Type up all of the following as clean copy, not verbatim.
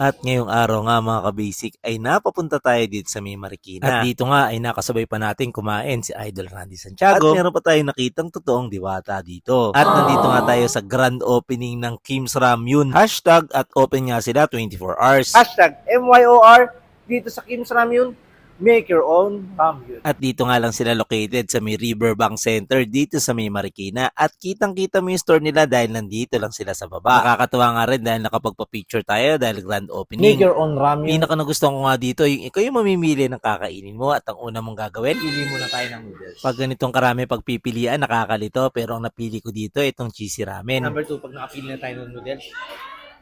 At ngayong araw nga mga kabasic ay napapunta tayo dito sa May Marikina. At dito nga ay nakasabay pa natin kumain si Idol Randy Santiago. At meron pa tayong nakitang totoong diwata dito. At nandito nga tayo sa grand opening ng Kim's Ramyun. Hashtag at open nga sila 24 hours. Hashtag MYOR dito sa Kim's Ramyun. Make your own ramyun. At dito nga lang sila located sa may Riverbank Center dito sa May Marikina. At kitang-kita mo yung store nila dahil nandito lang sila sa baba. Nakakatuwa nga rin dahil nakapagpa-picture tayo dahil grand opening. Make your own ramyun. Pinaka nagustuhan ko nga dito, yung ikaw yung mamimili ng kakainin mo at ang una mong gagawin, Pili muna tayo ng noodles. pag ganitong karami pagpipilian, nakakalito. Pero ang napili ko dito, itong cheesy ramen. Number 2, pag nakapili na tayo ng noodles,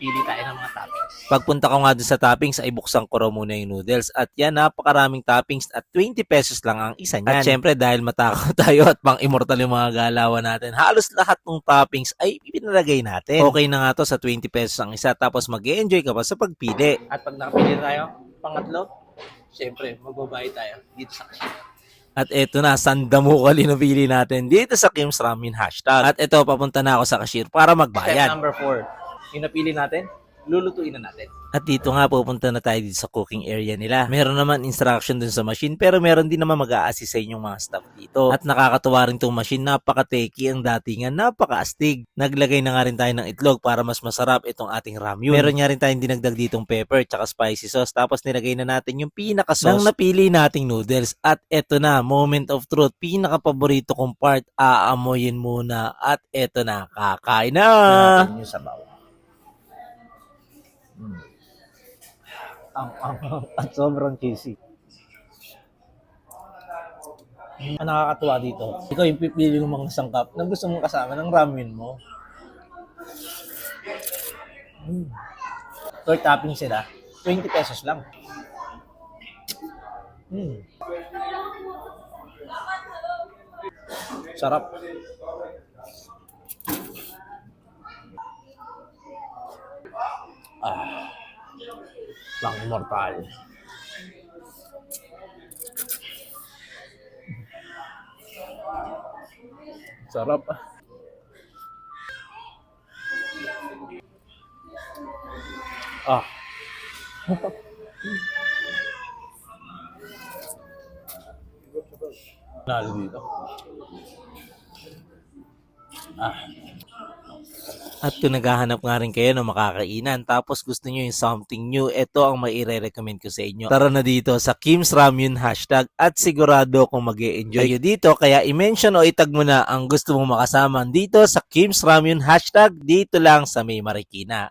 pili tayo ng mga toppings. Pagpunta ko nga dun sa toppings, ay buksan ko raw muna yung noodles. At yan, napakaraming toppings at 20 pesos lang ang isa niyan. At syempre, dahil matakaw tayo at pang-immortal yung mga galawan natin, halos lahat ng toppings ay pinalagay natin. Okay na nga to sa 20 pesos ang isa, tapos mag-e-enjoy ka pa sa pagpili. At pag nakapili na tayo, pangatlo, syempre, magbabayad tayo dito sa cashier. At eto na, sandamukali na pili natin dito sa Kim's Ramen hashtag. At eto, papunta na ako sa cashier para Step magbayad. number 4, yung napili natin, lulutuin na natin. At dito nga, pupunta na tayo dito sa cooking area nila. Meron naman instruction dun sa machine, pero meron din naman mag-a-assist sa inyong mga staff dito. At nakakatuwa rin tong machine, napaka-techy ang datingan, napaka-astig. Naglagay na nga rin tayo ng itlog para mas masarap itong ating ramyun. Meron nga rin tayong dinagdag ditong pepper tsaka spicy sauce, tapos nilagay na natin yung pinaka-sauce ng napili nating noodles. At eto na, moment of truth, pinaka-paborito kong part, aamoyin muna. At eto na, kakain na! Natin yung sabaw. At sobrang cheesy. Ang nakakatuwa dito, ikaw yung pipili ng mga sangkap na gusto mong kasama ng ramen mo. Third topping sila, 20 pesos lang. Sarap. Pang immortal. Sarap. Ah. Nalo dito. At kung naghahanap nga rin kayo ng makakainan tapos gusto nyo yung something new, ito ang maire-recommend ko sa inyo. Tara na dito sa Kim's Ramyun hashtag at sigurado kung mag-e-enjoy kayo dito. Kaya i-mention o itag mo na ang gusto mong makasama dito sa Kim's Ramyun hashtag dito lang sa May Marikina.